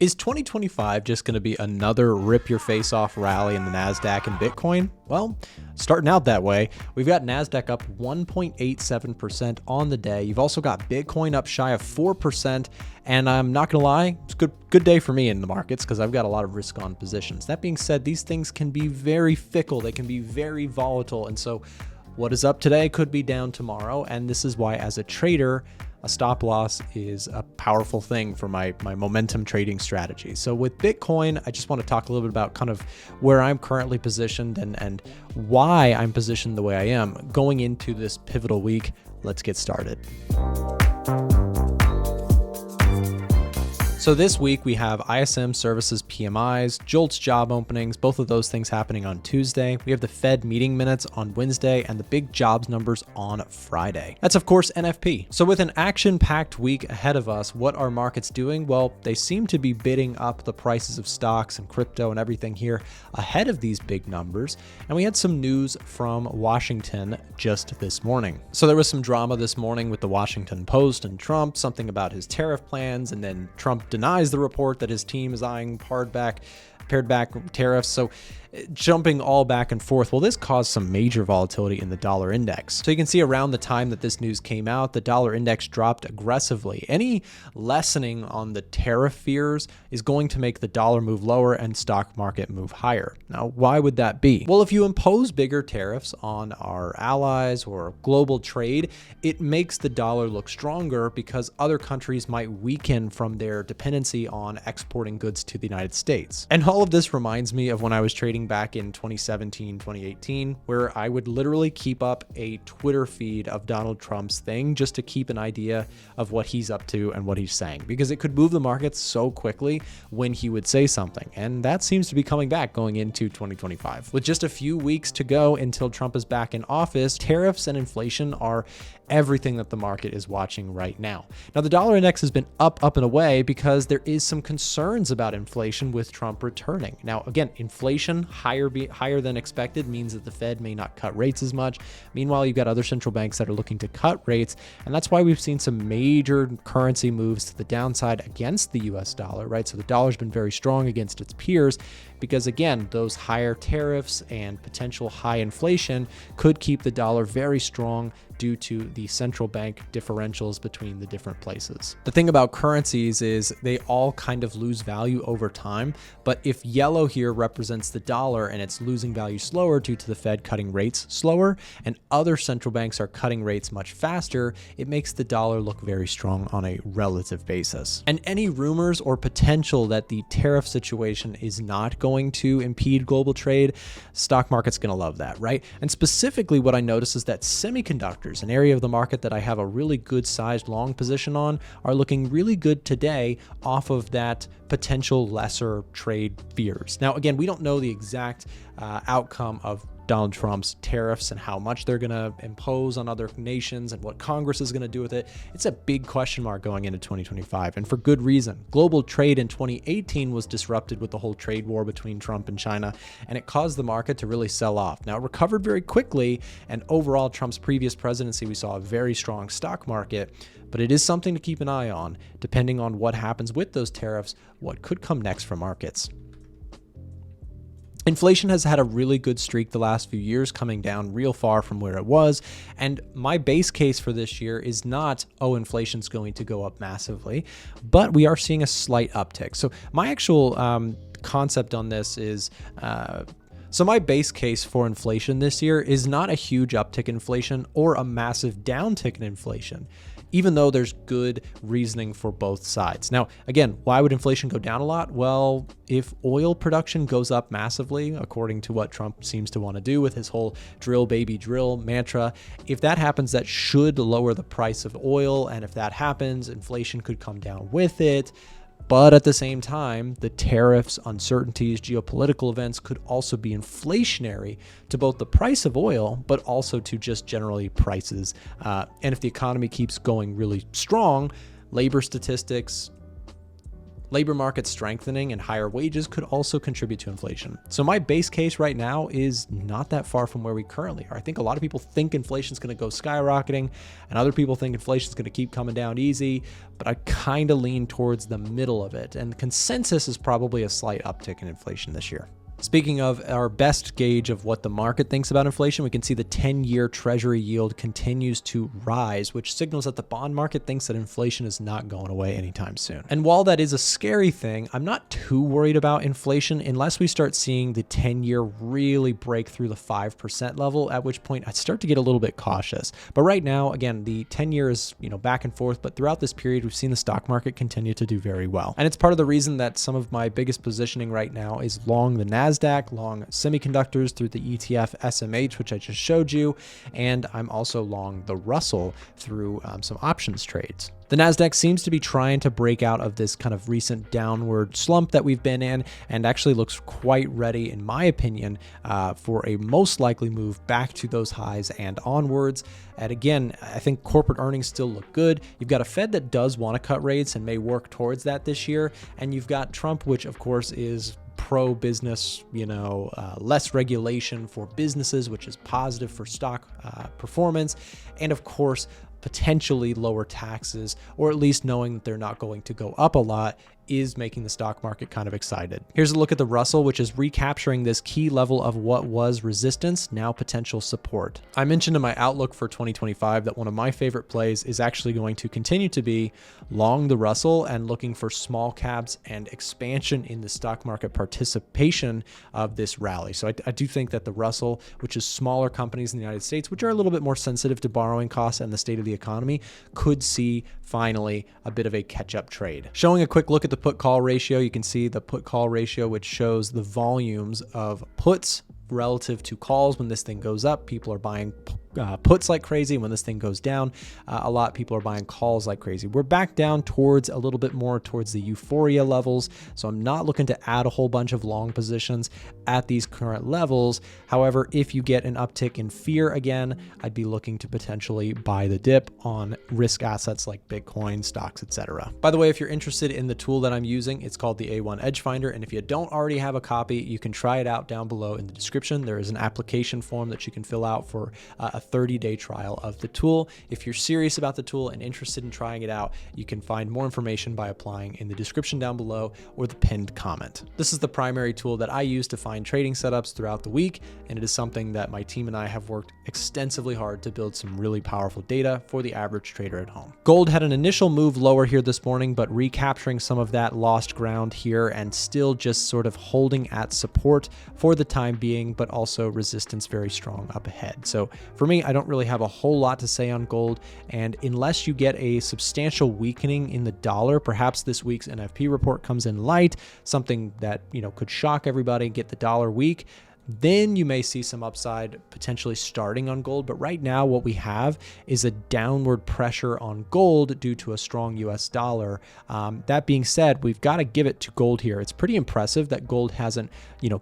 Is 2025 just going to be another rip your face off rally in the NASDAQ and Bitcoin? Well, starting out that way, we've got NASDAQ up 1.87% on the day. You've also got Bitcoin up shy of 4%. And I'm not going to lie, it's a good day for me in the markets because I've got a lot of risk on positions. That being said, these things can be very fickle. They can be very volatile. And so what is up today could be down tomorrow. And this is why, as a trader, a stop loss is a powerful thing for my momentum trading strategy. So with Bitcoin, I just want to talk a little bit about kind of where I'm currently positioned and why I'm positioned the way I am going into this pivotal week. Let's get started. So this week we have ISM services PMIs, JOLTS job openings, both of those things happening on Tuesday. We have the Fed meeting minutes on Wednesday and the big jobs numbers on Friday. That's of course NFP. So with an action-packed week ahead of us, what are markets doing? Well, they seem to be bidding up the prices of stocks and crypto and everything here ahead of these big numbers. And we had some news from Washington just this morning. So there was some drama this morning with the Washington Post and Trump, something about his tariff plans, and then Trump denies the report that his team is eyeing pared back tariffs. So jumping all back and forth. Well, this caused some major volatility in the dollar index. So you can see around the time that this news came out, the dollar index dropped aggressively. Any lessening on the tariff fears is going to make the dollar move lower and stock market move higher. Now, why would that be? Well, if you impose bigger tariffs on our allies or global trade, it makes the dollar look stronger because other countries might weaken from their dependency on exporting goods to the United States. And all of this reminds me of when I was trading back in 2017, 2018, where I would literally keep up a Twitter feed of Donald Trump's thing just to keep an idea of what he's up to and what he's saying, because it could move the markets so quickly when he would say something. And that seems to be coming back going into 2025. With just a few weeks to go until Trump is back in office, tariffs and inflation are everything that the market is watching right now. Now, the dollar index has been up and away because there is some concerns about inflation with Trump returning. Now, again, inflation higher than expected means that the Fed may not cut rates as much. Meanwhile, you've got other central banks that are looking to cut rates, and that's why we've seen some major currency moves to the downside against the US dollar, right? So the dollar's been very strong against its peers because, again, those higher tariffs and potential high inflation could keep the dollar very strong due to the central bank differentials between the different places. The thing about currencies is they all kind of lose value over time, but if yellow here represents the dollar and it's losing value slower due to the Fed cutting rates slower and other central banks are cutting rates much faster, it makes the dollar look very strong on a relative basis. And any rumors or potential that the tariff situation is not going to impede global trade, stock market's gonna love that, right? And specifically what I notice is that semiconductors, an area of the market that I have a really good sized long position on, are looking really good today off of that potential lesser trade fears. Now, again, we don't know the exact outcome of Donald Trump's tariffs and how much they're going to impose on other nations and what Congress is going to do with it. It's a big question mark going into 2025, and for good reason. Global trade in 2018 was disrupted with the whole trade war between Trump and China, and it caused the market to really sell off. Now, it recovered very quickly, and overall, Trump's previous presidency, we saw a very strong stock market, but it is something to keep an eye on, depending on what happens with those tariffs, what could come next for markets. Inflation has had a really good streak the last few years, coming down real far from where it was. And my base case for this year is not, oh, inflation's going to go up massively, but we are seeing a slight uptick. So my actual concept on this is, so my base case for inflation this year is not a huge uptick in inflation or a massive downtick in inflation, even though there's good reasoning for both sides. Now, again, why would inflation go down a lot? Well, if oil production goes up massively, according to what Trump seems to want to do with his whole drill baby drill mantra, if that happens, that should lower the price of oil. And if that happens, inflation could come down with it. But at the same time, the tariffs, uncertainties, geopolitical events could also be inflationary to both the price of oil, but also to just generally prices. And if the economy keeps going really strong, labor statistics, Labor market strengthening and higher wages could also contribute to inflation. So my base case right now is not that far from where we currently are. I think a lot of people think inflation is going to go skyrocketing, and other people think inflation is going to keep coming down easy, but I kind of lean towards the middle of it. And the consensus is probably a slight uptick in inflation this year. Speaking of our best gauge of what the market thinks about inflation, we can see the 10-year Treasury yield continues to rise, which signals that the bond market thinks that inflation is not going away anytime soon. And while that is a scary thing, I'm not too worried about inflation unless we start seeing the 10-year really break through the 5% level, at which point I'd start to get a little bit cautious. But right now, again, the 10-year is, back and forth, but throughout this period, we've seen the stock market continue to do very well. And it's part of the reason that some of my biggest positioning right now is long the NASDAQ, long semiconductors through the ETF SMH, which I just showed you, and I'm also long the Russell through some options trades. The NASDAQ seems to be trying to break out of this kind of recent downward slump that we've been in, and actually looks quite ready, in my opinion, for a most likely move back to those highs and onwards. And again, I think corporate earnings still look good. You've got a Fed that does want to cut rates and may work towards that this year, and you've got Trump, which of course is pro-business, less regulation for businesses, which is positive for stock performance, and of course, potentially lower taxes, or at least knowing that they're not going to go up a lot, is making the stock market kind of excited. Here's a look at the Russell, which is recapturing this key level of what was resistance, now potential support. I mentioned in my outlook for 2025 that one of my favorite plays is actually going to continue to be long the Russell and looking for small caps and expansion in the stock market participation of this rally. So I do think that the Russell, which is smaller companies in the United States, which are a little bit more sensitive to borrowing costs and the state of the economy, could see finally a bit of a catch-up trade. Showing a quick look at the put-call ratio, you can see the put-call ratio, which shows the volumes of puts relative to calls. When this thing goes up, people are buying puts like crazy. When this thing goes down, a lot people are buying calls like crazy. We're back down towards a little bit more towards the euphoria levels. So I'm not looking to add a whole bunch of long positions at these current levels. However, if you get an uptick in fear again, I'd be looking to potentially buy the dip on risk assets like Bitcoin, stocks, etc. By the way, if you're interested in the tool that I'm using, it's called the A1 Edge Finder. And if you don't already have a copy, you can try it out down below in the description. There is an application form that you can fill out for a 30-day trial of the tool. If you're serious about the tool and interested in trying it out, you can find more information by applying in the description down below or the pinned comment. This is the primary tool that I use to find trading setups throughout the week, and it is something that my team and I have worked extensively hard to build some really powerful data for the average trader at home. Gold had an initial move lower here this morning, but recapturing some of that lost ground here and still just sort of holding at support for the time being, but also resistance very strong up ahead. So for me, I don't really have a whole lot to say on gold, and unless you get a substantial weakening in the dollar, perhaps this week's NFP report comes in light, something that could shock everybody, get the dollar weak, then you may see some upside potentially starting on gold. But right now what we have is a downward pressure on gold due to a strong US dollar. That being said, we've got to give it to gold here. It's pretty impressive that gold hasn't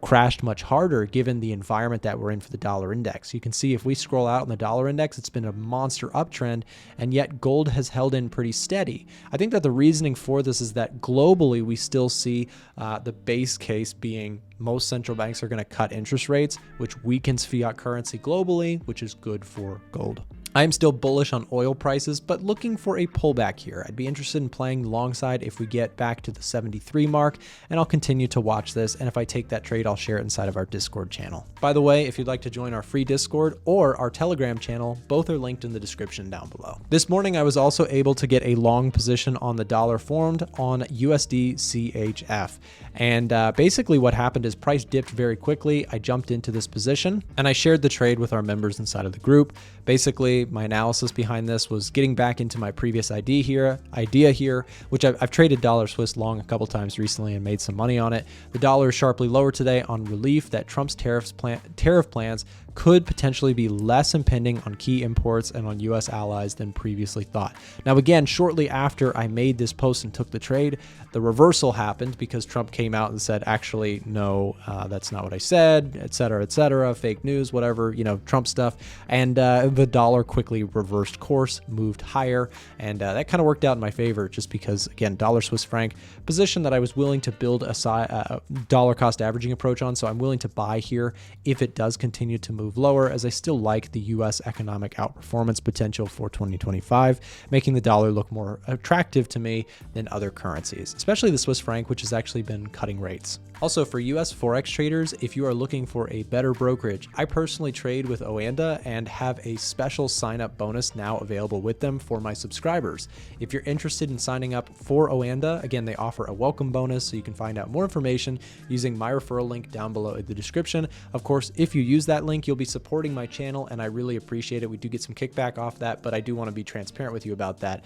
crashed much harder given the environment that we're in for the dollar index. You can see if we scroll out in the dollar index, it's been a monster uptrend, and yet gold has held in pretty steady. I think that the reasoning for this is that globally we still see the base case being most central banks are going to cut interest rates, which weakens fiat currency globally, which is good for gold. I am still bullish on oil prices, but looking for a pullback here. I'd be interested in playing alongside if we get back to the 73 mark, and I'll continue to watch this. And if I take that trade, I'll share it inside of our Discord channel. By the way, if you'd like to join our free Discord or our Telegram channel, both are linked in the description down below. This morning, I was also able to get a long position on the dollar formed on USD CHF. And basically what happened is price dipped very quickly. I jumped into this position and I shared the trade with our members inside of the group. Basically, my analysis behind this was getting back into my previous idea here, which I've traded dollar Swiss long a couple times recently and made some money on it. The dollar is sharply lower today on relief that Trump's tariff plans could potentially be less impending on key imports and on US allies than previously thought. Now, again, shortly after I made this post and took the trade, the reversal happened because Trump came out and said, actually, no, that's not what I said, et cetera, fake news, whatever, Trump stuff. And the dollar quickly reversed course, moved higher. And that kind of worked out in my favor just because, again, dollar Swiss franc position that I was willing to build a dollar cost averaging approach on. So I'm willing to buy here if it does continue to move lower, as I still like the US economic outperformance potential for 2025, making the dollar look more attractive to me than other currencies, especially the Swiss franc, which has actually been cutting rates. Also, for US Forex traders, if you are looking for a better brokerage, I personally trade with Oanda and have a special sign-up bonus now available with them for my subscribers. If you're interested in signing up for Oanda, again, they offer a welcome bonus, so you can find out more information using my referral link down below in the description. Of course, if you use that link, you'll be supporting my channel, and I really appreciate it. We do get some kickback off that, but I do want to be transparent with you about that.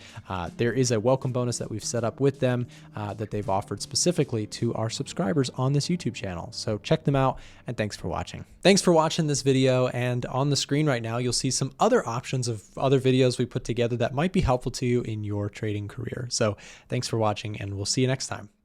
There is a welcome bonus that we've set up with them that they've offered specifically to our subscribers on this YouTube channel. So check them out, and thanks for watching. Thanks for watching this video, and on the screen right now, you'll see some other options of other videos we put together that might be helpful to you in your trading career. So thanks for watching, and we'll see you next time.